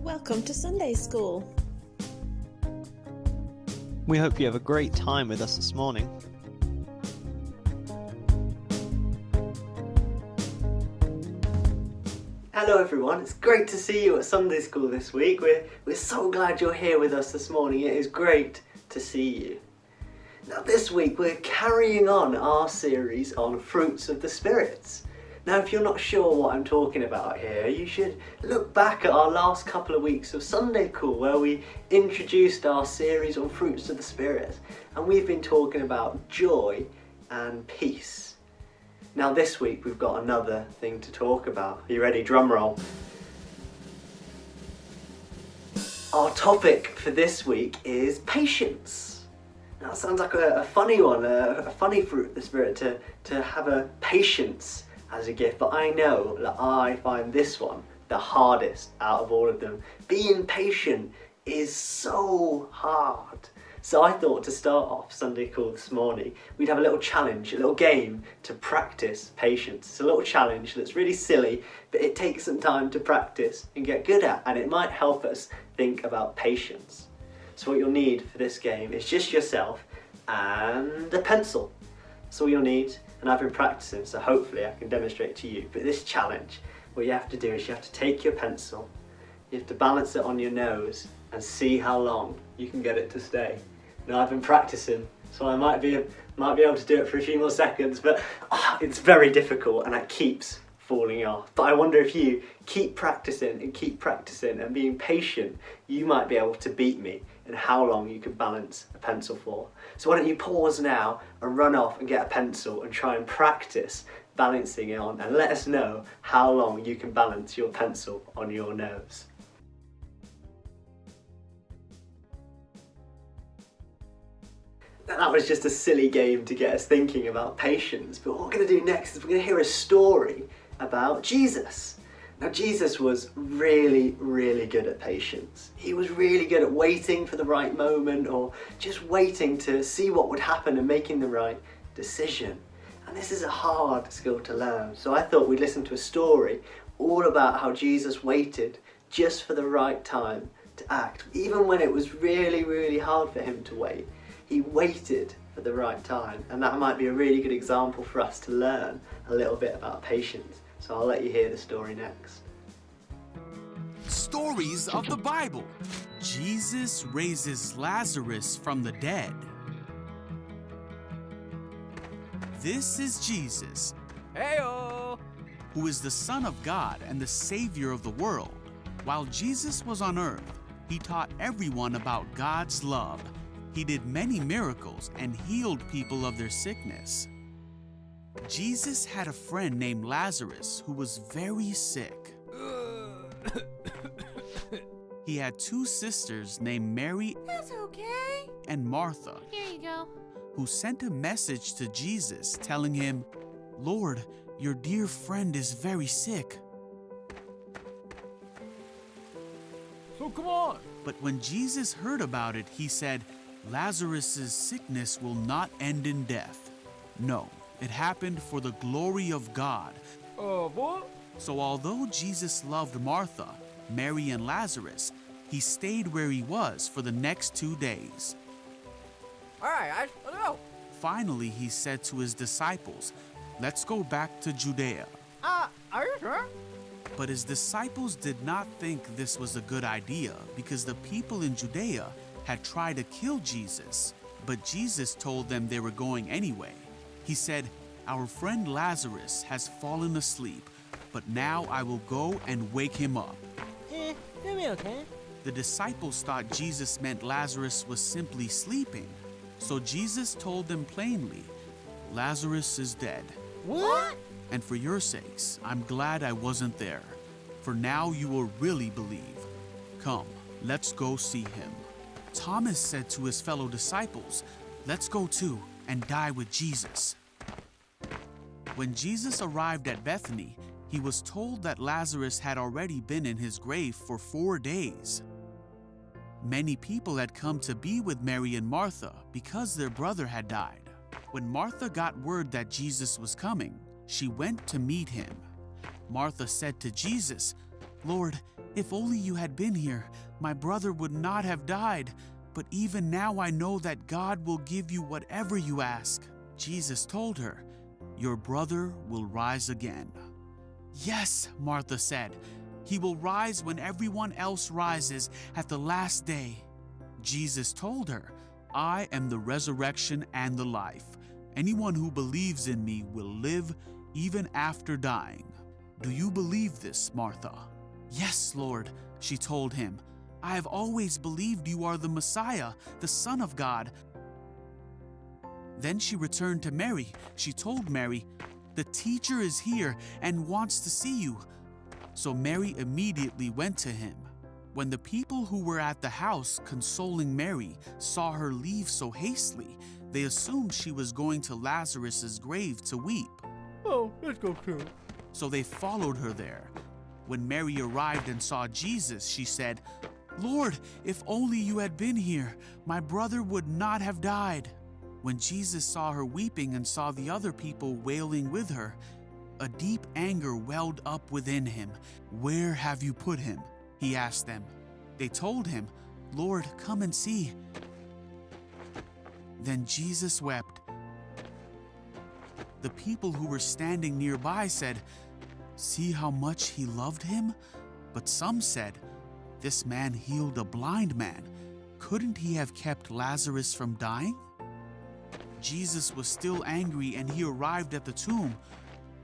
Welcome to Sunday School. We hope you have a great time with us this morning. Hello everyone, it's great to see you at Sunday School this week. We're so glad you're here with us this morning. It is great to see you. Now this week we're carrying on our series on fruits of the spirits. Now if you're not sure what I'm talking about here, you should look back at our last couple of weeks of Sunday School where we introduced our series on fruits of the spirit, and we've been talking about joy and peace. Now this week we've got another thing to talk about. Are you ready? Drum roll. Our topic for this week is patience. Now it sounds like a funny one, a funny fruit of the spirit to have a patience as a gift, but I know that I find this one the hardest out of all of them. Being patient is so hard. So I thought to start off Sunday School this morning, we'd have a little challenge, a little game to practice patience. It's a little challenge that's really silly, but it takes some time to practice and get good at, and it might help us think about patience. So what you'll need for this game is just yourself and a pencil. That's all you'll need, and I've been practicing, so hopefully I can demonstrate to you. But this challenge, what you have to do is you have to take your pencil, you have to balance it on your nose and see how long you can get it to stay. Now I've been practicing, so I might be able to do it for a few more seconds, but it's very difficult and it keeps falling off. But I wonder if you keep practicing and being patient, you might be able to beat me in how long you can balance a pencil for. So why don't you pause now and run off and get a pencil and try and practice balancing it on, and let us know how long you can balance your pencil on your nose. That was just a silly game to get us thinking about patience, but what we're going to do next is we're going to hear a story about Jesus. Now Jesus was really, really good at patience. He was really good at waiting for the right moment, or just waiting to see what would happen and making the right decision. And this is a hard skill to learn. So I thought we'd listen to a story all about how Jesus waited just for the right time to act. Even when it was really, really hard for him to wait, he waited for the right time. And that might be a really good example for us to learn a little bit about patience. So I'll let you hear the story next. Stories of the Bible. Jesus raises Lazarus from the dead. This is Jesus, Heyo! who is the Son of God and the Savior of the world. While Jesus was on earth, he taught everyone about God's love. He did many miracles and healed people of their sickness. Jesus had a friend named Lazarus who was very sick. He had two sisters named Mary That's okay. and Martha, Here you go. who sent a message to Jesus telling him, "Lord, your dear friend is very sick." So come on! But when Jesus heard about it, he said, "Lazarus' sickness will not end in death. No, it happened for the glory of God." What? So although Jesus loved Martha, Mary, and Lazarus, he stayed where he was for the next 2 days. Alright, let's go. Finally, he said to his disciples, "Let's go back to Judea." Are you sure? But his disciples did not think this was a good idea because the people in Judea had tried to kill Jesus. But Jesus told them they were going anyway. He said, "Our friend Lazarus has fallen asleep, but now I will go and wake him up." You'll be okay. The disciples thought Jesus meant Lazarus was simply sleeping. So Jesus told them plainly, "Lazarus is dead. What? And for your sakes, I'm glad I wasn't there. For now you will really believe. Come, let's go see him." Thomas said to his fellow disciples, "Let's go too and die with Jesus." When Jesus arrived at Bethany, he was told that Lazarus had already been in his grave for 4 days. Many people had come to be with Mary and Martha because their brother had died. When Martha got word that Jesus was coming, she went to meet him. Martha said to Jesus, "Lord, If only you had been here, my brother would not have died. But even now I know that God will give you whatever you ask." Jesus told her, "Your brother will rise again." "Yes," Martha said, "he will rise when everyone else rises at the last day." Jesus told her, "I am the resurrection and the life. Anyone who believes in me will live even after dying." "Do you believe this, Martha?" "Yes, Lord," she told him. "I have always believed you are the Messiah, the Son of God." Then she returned to Mary. She told Mary, "The teacher is here and wants to see you." So Mary immediately went to him. When the people who were at the house consoling Mary saw her leave so hastily, they assumed she was going to Lazarus's grave to weep. Oh, let's go too. So they followed her there. When Mary arrived and saw Jesus, she said, "Lord, if only you had been here, my brother would not have died." When Jesus saw her weeping and saw the other people wailing with her, a deep anger welled up within him. "Where have you put him?" he asked them. They told him, "Lord, come and see." Then Jesus wept. The people who were standing nearby said, "See how much he loved him?" But some said, "This man healed a blind man. Couldn't he have kept Lazarus from dying?" Jesus was still angry and he arrived at the tomb.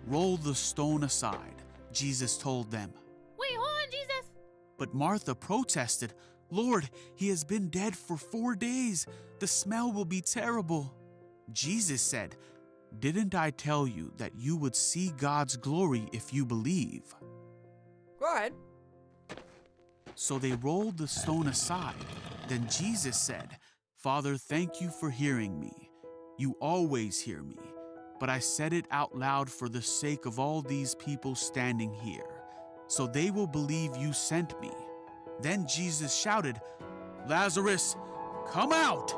"Roll the stone aside," Jesus told them. Wait, hold on, Jesus. But Martha protested, "Lord, he has been dead for 4 days. The smell will be terrible." Jesus said, "Didn't I tell you that you would see God's glory if you believe?" Go ahead. So they rolled the stone aside. Then Jesus said, "Father, thank you for hearing me. You always hear me, but I said it out loud for the sake of all these people standing here, so they will believe you sent me." Then Jesus shouted, "Lazarus, come out!"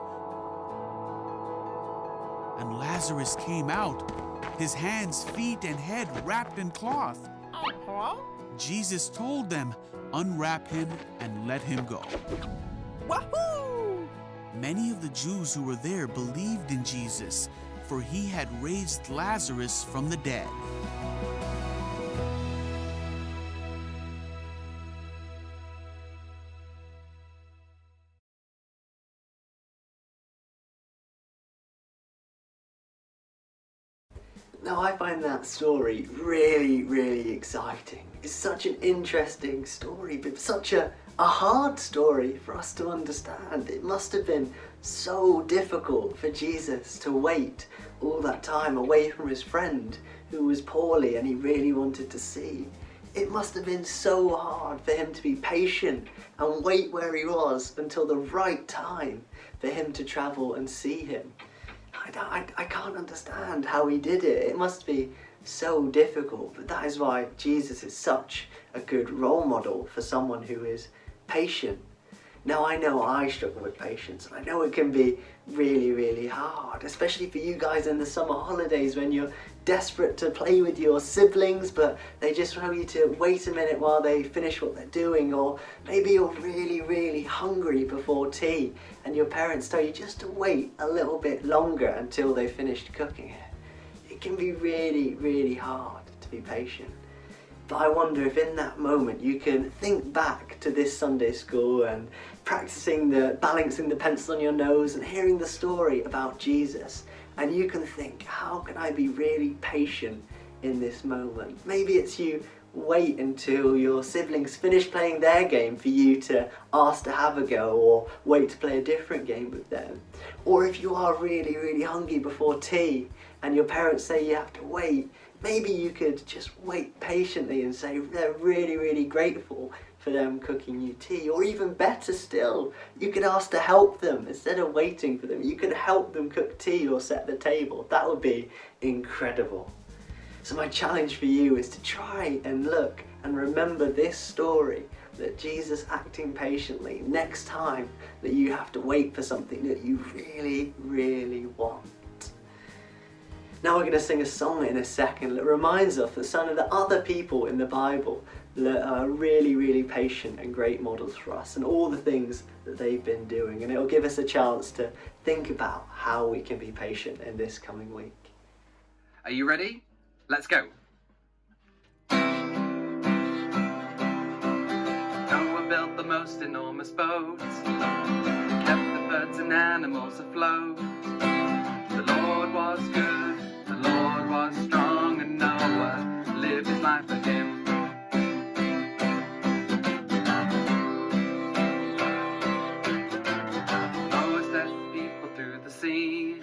And Lazarus came out, his hands, feet, and head wrapped in cloth. Hello? Jesus told them, "Unwrap him and let him go." Wahoo! Many of the Jews who were there believed in Jesus, for he had raised Lazarus from the dead. Now I find that story really, really exciting. It's such an interesting story, but such a hard story for us to understand. It must have been so difficult for Jesus to wait all that time away from his friend who was poorly and he really wanted to see. It must have been so hard for him to be patient and wait where he was until the right time for him to travel and see him. I can't understand how he did it. It must be so difficult, but that is why Jesus is such a good role model for someone who is patient. Now I know I struggle with patience, and I know it can be really, really hard, especially for you guys in the summer holidays when you're desperate to play with your siblings, but they just tell you to wait a minute while they finish what they're doing, or maybe you're really, really hungry before tea and your parents tell you just to wait a little bit longer until they finished cooking it. It can be really, really hard to be patient. But I wonder if in that moment you can think back to this Sunday school and practicing balancing the pencil on your nose and hearing the story about Jesus, and you can think, how can I be really patient in this moment? Maybe it's you wait until your siblings finish playing their game for you to ask to have a go, or wait to play a different game with them. Or if you are really, really hungry before tea and your parents say you have to wait, maybe you could just wait patiently and say they're really, really grateful for them cooking you tea. Or even better still, you could ask to help them instead of waiting for them. You could help them cook tea or set the table. That would be incredible. So my challenge for you is to try and look and remember this story, that Jesus acting patiently next time that you have to wait for something that you really, really want. Now we're going to sing a song in a second that reminds us that some of the other people in the Bible that are really, really patient and great models for us, and all the things that they've been doing. And it'll give us a chance to think about how we can be patient in this coming week. Are you ready? Let's go. Noah built the most enormous boat, kept the birds and animals afloat. The Lord was good, the Lord was strong, and Noah lived his life for him. Noah set people through the sea,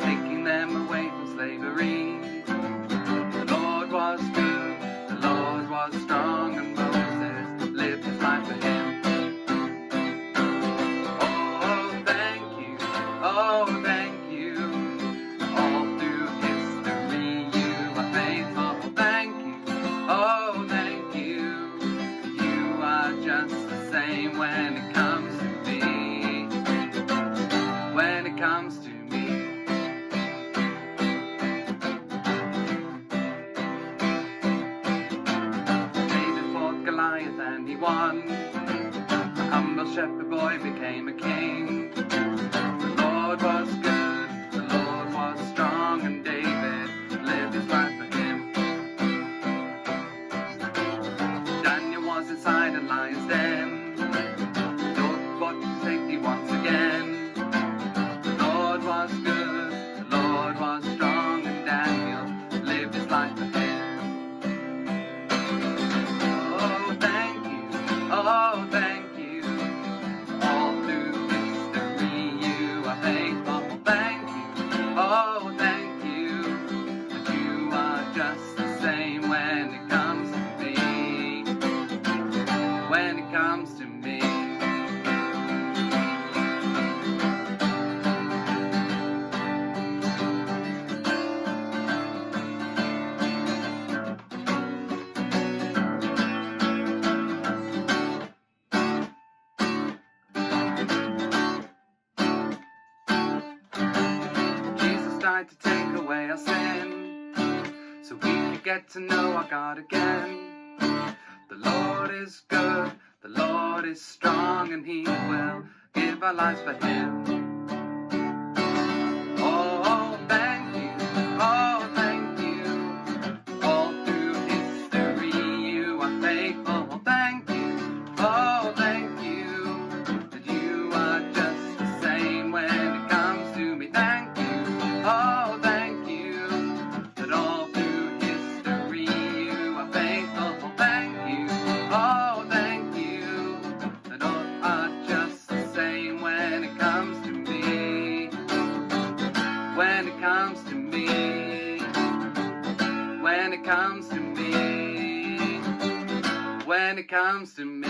taking them away from slavery. The Lord was good, the Lord was strong, and Moses lived his life for him. Oh, thank you, oh, thank you. All through history you are faithful. Thank you, oh, thank you. You are just the same when it comes to me. When it comes to me. David fought Goliath and he won. A humble shepherd boy became a king. The Lord was good, the Lord was strong, and David lived his life for him. Daniel was inside a lion's den, Lord fought for safety once again. The Lord was good, the Lord was strong, and Daniel lived his life for him. Oh, thank you, oh, thank you. All through history you are faithful. Thank you, oh, thank you. But you are just the same when it comes to me. When it comes to me. Jesus died to take away our sin, so we could get to know our God again. The Lord is good, the Lord is strong, and He will give our lives for Him. Oh, thank you, oh, thank you. All through history you are faithful. Thank you, oh, thank you. That you are just the same when it comes to me. Thank you, oh, thank you. That all through history you are faithful. Thank you, oh, thank you. That all are just the same when it comes to me. When it comes to me. When it comes to me. When it comes to me.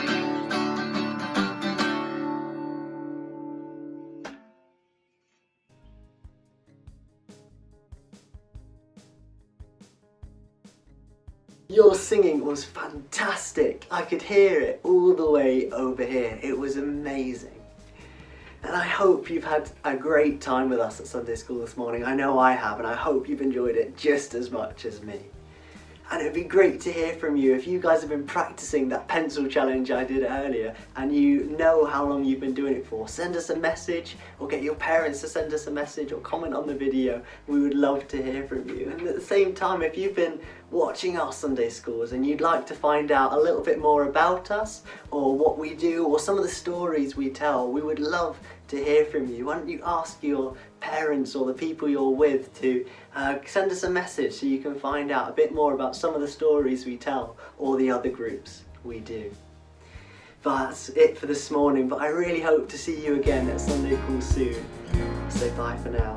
Your singing was fantastic. I could hear it all the way over here. It was amazing. And I hope you've had a great time with us at Sunday School this morning. I know I have, and I hope you've enjoyed it just as much as me. And it'd be great to hear from you if you guys have been practicing that pencil challenge I did earlier and you know how long you've been doing it for. Send us a message or get your parents to send us a message or comment on the video. We would love to hear from you. And at the same time, if you've been watching our Sunday Schools and you'd like to find out a little bit more about us or what we do or some of the stories we tell, we would love to hear from you. Why don't you ask your parents or the people you're with to send us a message so you can find out a bit more about some of the stories we tell or the other groups we do. But that's it for this morning, but I really hope to see you again at Sunday School soon. So bye for now.